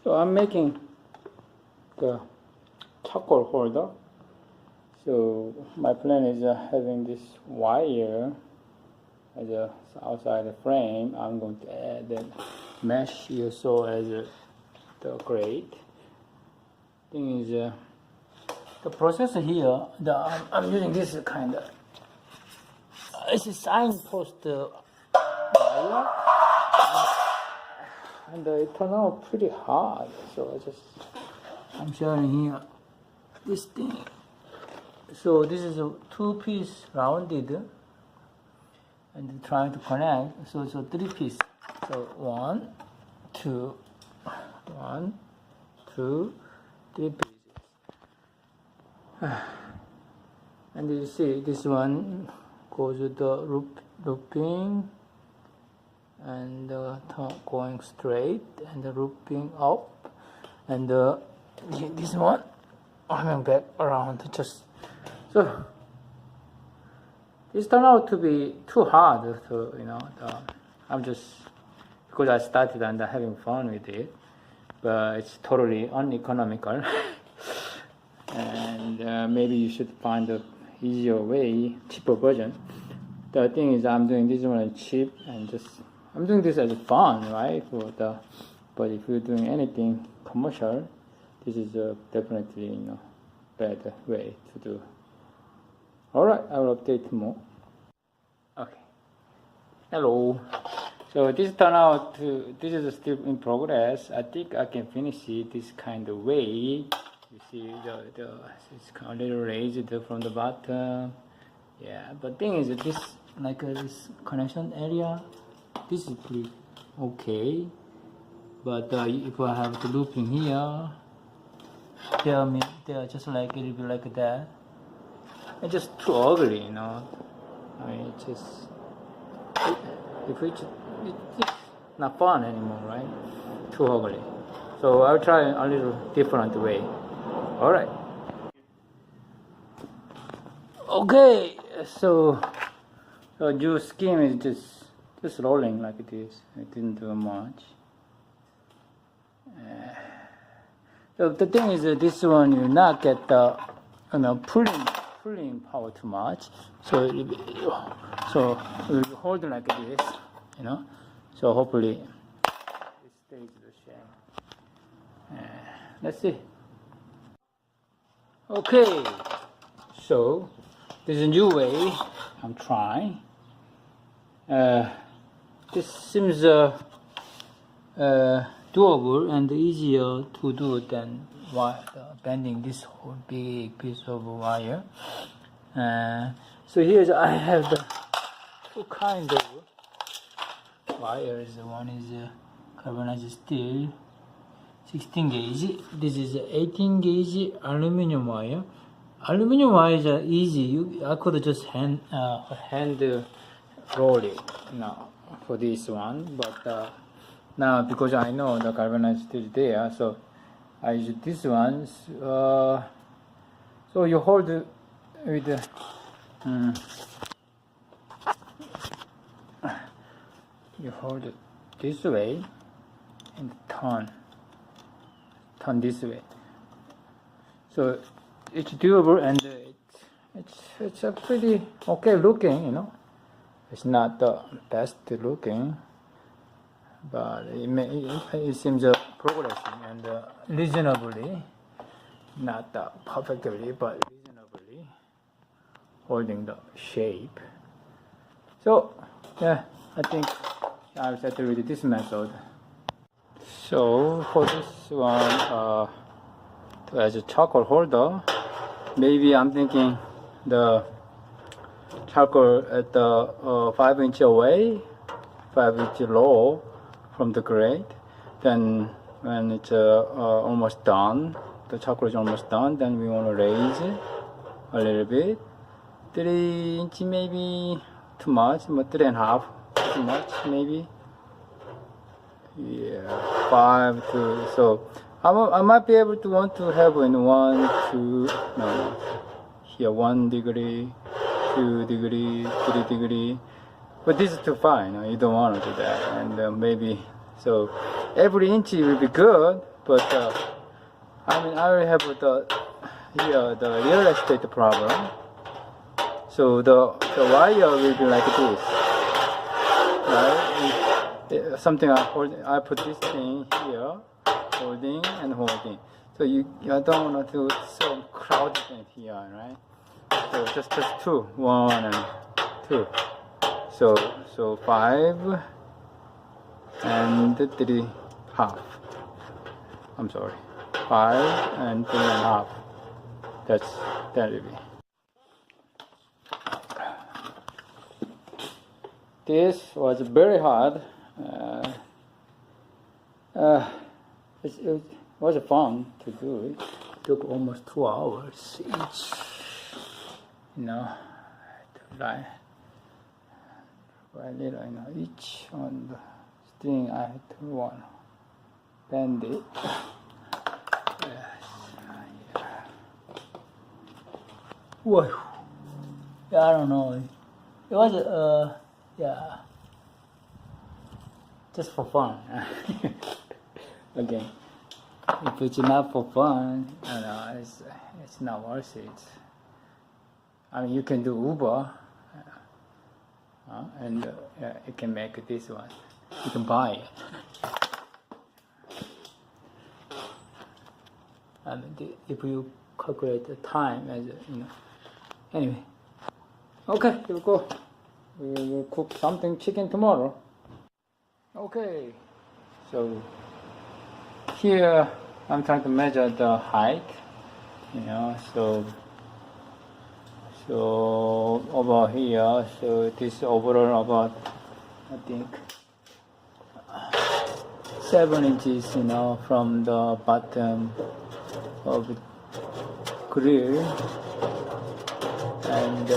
So I'm making the charcoal holder. So my plan is having this wire as a outside the frame. I'm going to add the mesh also as the grate. Thing is the processor here. I'm using this kind of. It's a signpost wire, and it turned out pretty hard. So I'm showing here this thing. So this is a two-piece rounded, and trying to connect. So it's a three-piece. So 1, 2, 1, 2, 3 pieces. And you see this one goes with the looping, and going straight, and the looping up, and this one coming back around. Just so this turned out to be too hard. So I'm just, because I started and having fun with it, but it's totally uneconomical. And maybe you should find a easier way, cheaper version. The thing is, I'm doing this one cheap, and I'm doing this as fun, right? But if you're doing anything commercial, this is definitely better way to do. All right, I will update more. Okay. Hello. So this turned out to. This is still in progress. I think I can finish it this kind of way. You see it's kind of a little raised from the bottom. Yeah, but thing is, this this connection area, this is pretty okay. But if I have the looping here, they are just like a little bit like that. It's just too ugly, I mean, it's just it's not fun anymore, right? Too ugly. So I'll try a little different way. All right. Okay. So your scheme is just rolling like it is. It didn't do much. So the thing is that this one you not get the pulling power too much. So you hold it like this, So hopefully it stays the same. Let's see. Okay, so there's a new way I'm trying. This seems doable and easier to do than bending this whole big piece of wire. So here I have the two kind of wires. One is galvanized steel, 16 gauge. This is 18 gauge aluminum wire. Aluminum wires are easy. I could just hand roll it now for this one, but now because I know the galvanized steel is there, so I use this one. So you hold it with you hold it this way and turn this way. So it's doable, and it's a pretty okay looking. It's not the best looking, but it seems progressing and reasonably, not perfectly, but reasonably holding the shape. So yeah, I think I'll settle with this method. So for this one, as a charcoal holder, maybe I'm thinking the charcoal at the 5-inch away, 5-inch low from the grate. Then when it's almost done, the charcoal is almost done, then we want to raise it a little bit. 3-inch maybe too much, but 3.5 too much maybe. Yeah, 5 to, so I might be able to want to have in 1, 2, no, here 1 degree, 2 degree, 3 degree, but this is too far, you don't want to do that, and maybe, so every inch will be good, but I mean, I will have the real estate problem. So the wire will be like this, right? Something I put this thing here, holding and holding. So you don't want to so crowded in here, right? So just two, 1 and 2. So 5 and 3 half. I'm sorry, 5 and 3 and half. That will be. This was very hard. It was fun to do it. It took almost 2 hours each. You know, right little, each on the string I had to bend it. Yes. Whoa. Yeah, I don't know. It was yeah, just for fun. Again, if it's not for fun, it's not worth it. I mean, you can do Uber, and you can make this one. You can buy it. I mean, if you calculate the time, as Anyway, okay, here we go. We will cook something chicken tomorrow. Okay, so here I'm trying to measure the height, so over here, so this overall about, I think, 7 inches, from the bottom of the grill, and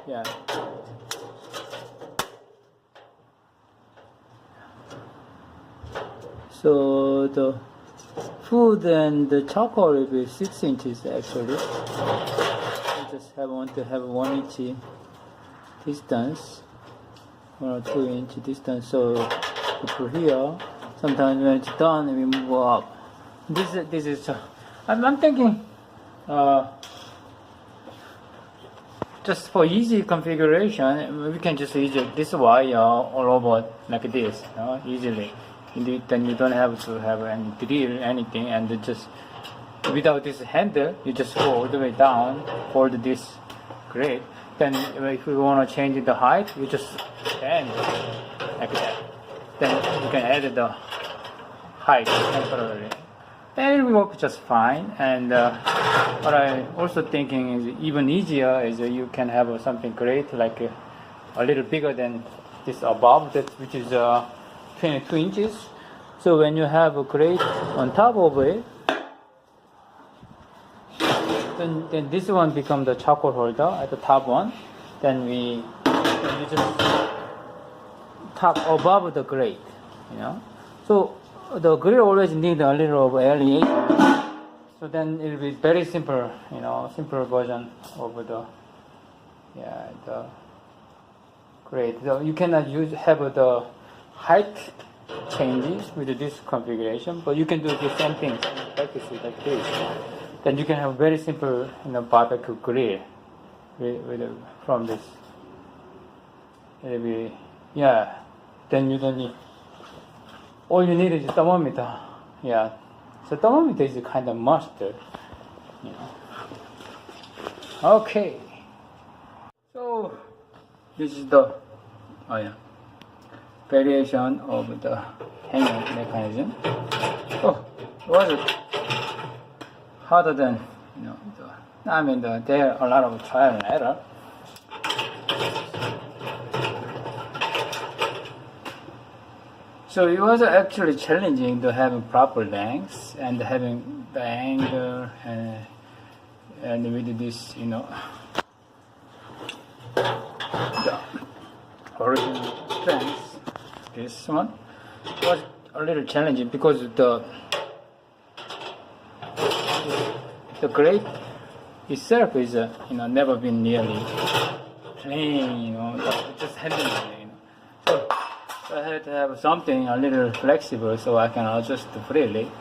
yeah. So the food and the charcoal will be 6 inches actually. I just want to have 1 inch distance, 1 or 2 inch distance. So we put here. Sometimes when it's done, we move up. This is. I'm thinking. Just for easy configuration, we can just use this wire all over like this, easily. Then you don't have to have any drill, anything, and just without this handle, you just go all the way down, hold this grate. Then if you want to change the height, you just bend like that. Then you can add the height temporarily. And it will work just fine. And what I'm also thinking is even easier is you can have something great like a little bigger than this above, which is 22 inches. So when you have a grate on top of it, then this one becomes the charcoal holder at the top one. Then you just top above the grate, So the grill always need a little of aeration. So then it will be very simple, simple version of the grate. So you cannot have the height changes with this configuration, but you can do the same thing, practice it like this. Then you can have very simple, barbecue grill from this. It'll be, then you don't need. All you need is thermometer. Yeah. So thermometer is kind of must. Okay. So this is the variation of the hanging mechanism. Oh, was it harder than there are a lot of trial and error. So it was actually challenging to have proper lengths and having the angle and with this, the original strength. This one was a little challenging because the grate itself is never been nearly plain, just handling it. So I had to have something a little flexible so I can adjust freely.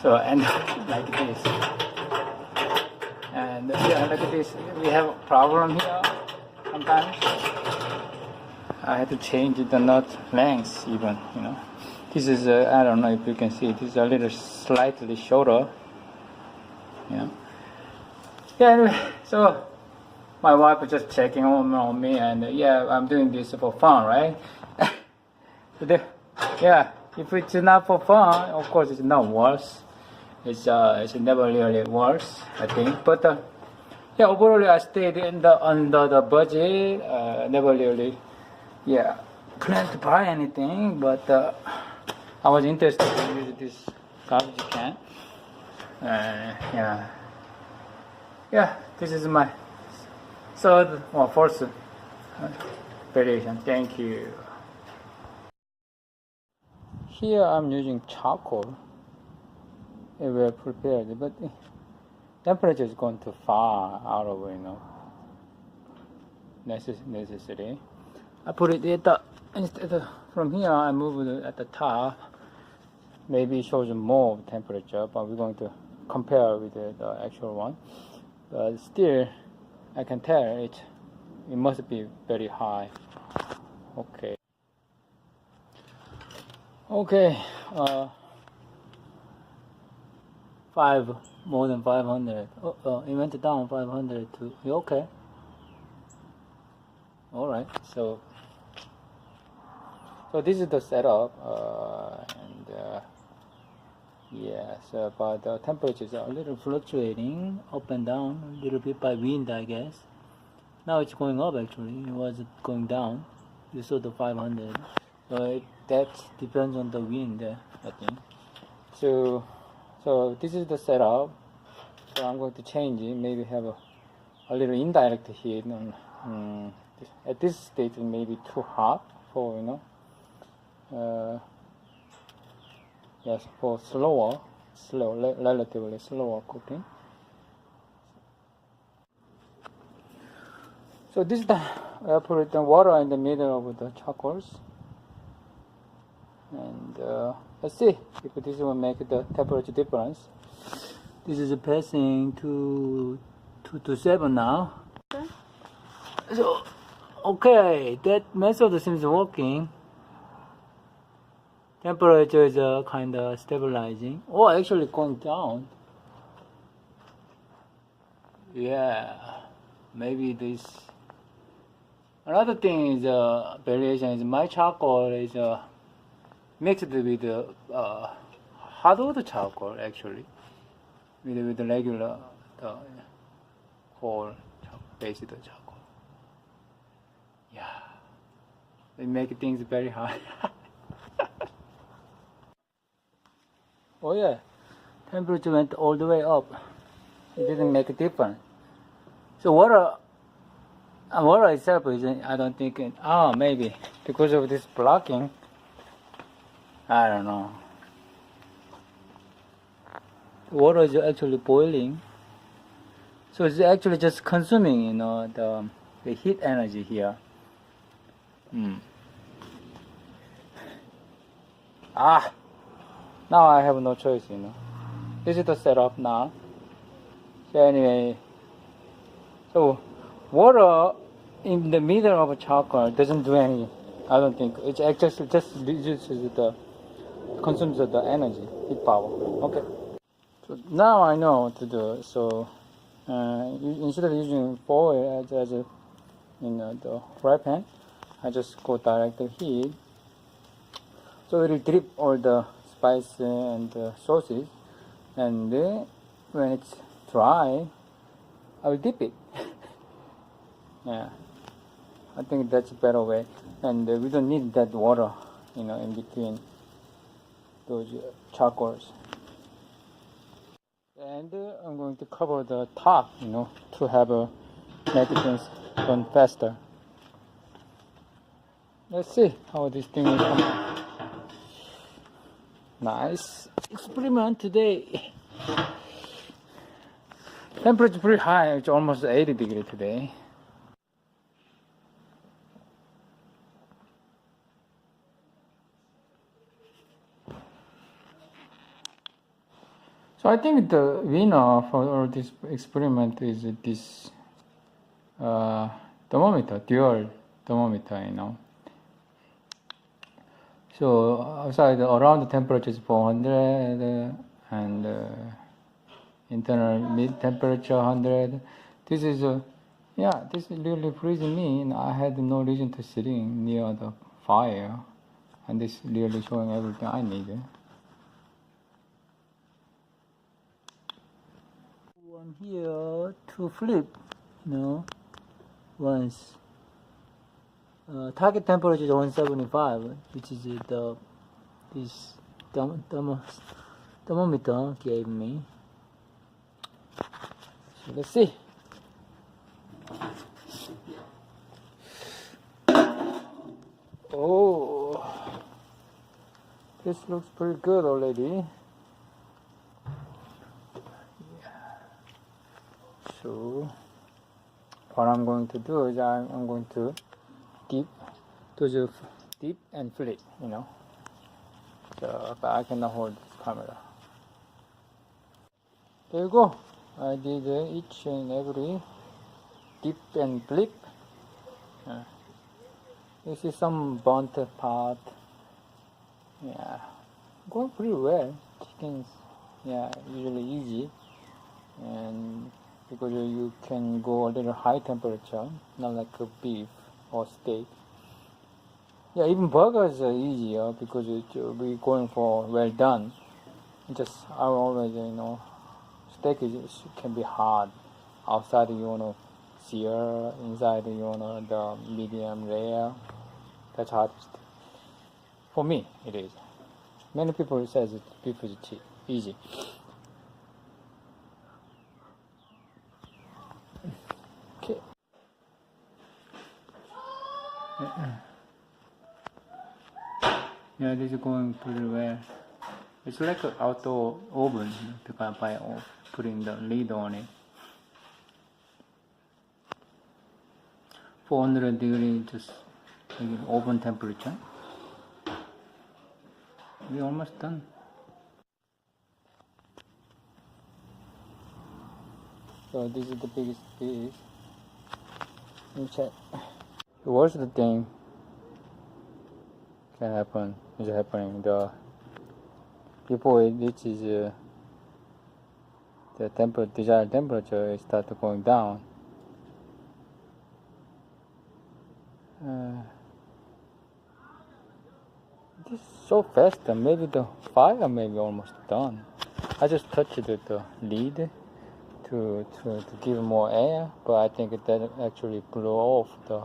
So, and like this. And yeah, look at this. We have a problem here sometimes. I had to change the nut length even, you know. This is, I don't know if you can see, this is a little slightly shorter, you know. Yeah, anyway, so my wife is just checking on me, and yeah, I'm doing this for fun, right? But yeah, if it's not for fun, of course it's not worse. It's never really worse, I think. But yeah, overall I stayed under the budget. Never really, yeah, planned to buy anything, but I was interested to use this garbage can. Yeah, this is my first variation. Thank you. Here I'm using charcoal. It will prepared, but temperature is going too far out of, you know, necessary. I put it at the, instead of, from here I move it at the top. Maybe it shows more temperature, but we're going to compare with the actual one. But still, I can tell it must be very high. Okay, more than 500. It went down 500 to, okay. Alright, so this is the setup, yeah, so but the temperatures are a little fluctuating up and down a little bit by wind, I guess. Now it's going up actually, it was going down. You saw the 500. So that depends on the wind, I think. So this is the setup. So I'm going to change it, maybe have a little indirect heat. At this stage it may be too hot for, you know, yes, for relatively slower cooking. So this is the, I put the water in the middle of the charcoals. And let's see if this will make the temperature difference. This is passing to 2 to 7 now. Okay. So, okay, that method seems working. Temperature is kind of stabilizing. Oh, actually going down. Yeah, maybe this. Another thing is variation is my charcoal is mixed with hardwood charcoal actually, with the regular coal based charcoal. Yeah, they make things very hard. Oh yeah, temperature went all the way up. It didn't make a difference. So water itself is, I don't think, maybe because of this blocking. I don't know. The water is actually boiling, so it's actually just consuming, you know, the heat energy here. Now I have no choice, you know. This is the setup now. So anyway, so water in the middle of a charcoal doesn't do any. I don't think it actually just reduces consumes the energy, heat power. Okay. So now I know what to do. So instead of using foil as a, the fry pan, I just go direct to heat. So it will drip all the spice and sauces, and when it's dry, I will dip it. Yeah, I think that's a better way, and we don't need that water, you know, in between those charcoals. And I'm going to cover the top, you know, to have make things run faster. Let's see how this thing will come out. Nice experiment today. Temperature pretty high, it's almost 80 degrees today. So I think the winner for all this experiment is this thermometer, dual thermometer, you know. So outside around the temperature is 400 and internal mid temperature 100. This is this is really freezing me, and I had no reason to sitting near the fire, and this really showing everything I need. One here to flip, you know, once. Target temperature is 175, which is this thermometer gave me. So let's see. Oh, this looks pretty good already. So what I'm going to do is I'm going to dip and flip, you know. So but I cannot hold this camera. There you go. I did each and every dip and flip. This is some burnt part. Yeah, going pretty well. Chickens, yeah, usually easy, and because you can go a little high temperature, not like a beef or steak. Yeah, even burgers are easier because we're going for well done. Just I always, you know, steak can be hard. Outside you wanna sear, inside you wanna the medium rare. That's hardest. For me, it is. Many people says beef is cheap, easy. Okay. Yeah, this is going pretty well. It's like an outdoor oven. You can buy putting the lid on it. 400 degrees, just oven temperature. We're almost done. So this is the biggest piece. Let me check. The worst thing can happen is happening. Before it reaches the desired temperature, it starts going down. This is so fast. Maybe the fire may be almost done. I just touched the lid to give more air, but I think that actually blew off the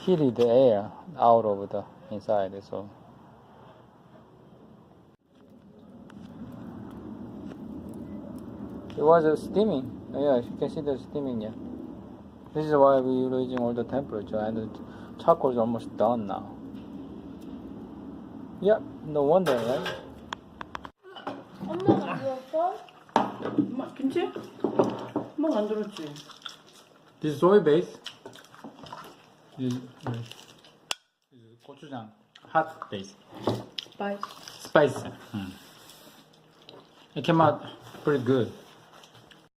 heated the air out of the inside. So it was steaming. Yeah, you can see the steaming. Yeah. This is why we're losing all the temperature, and the charcoal is almost done now. Yeah, no wonder, right? 엄마가 안 들었어? 엄마 김치? 엄마가 안 들었지. This is soy base. This is gochujang, hot base. 스파이스. Spice. It came out pretty good.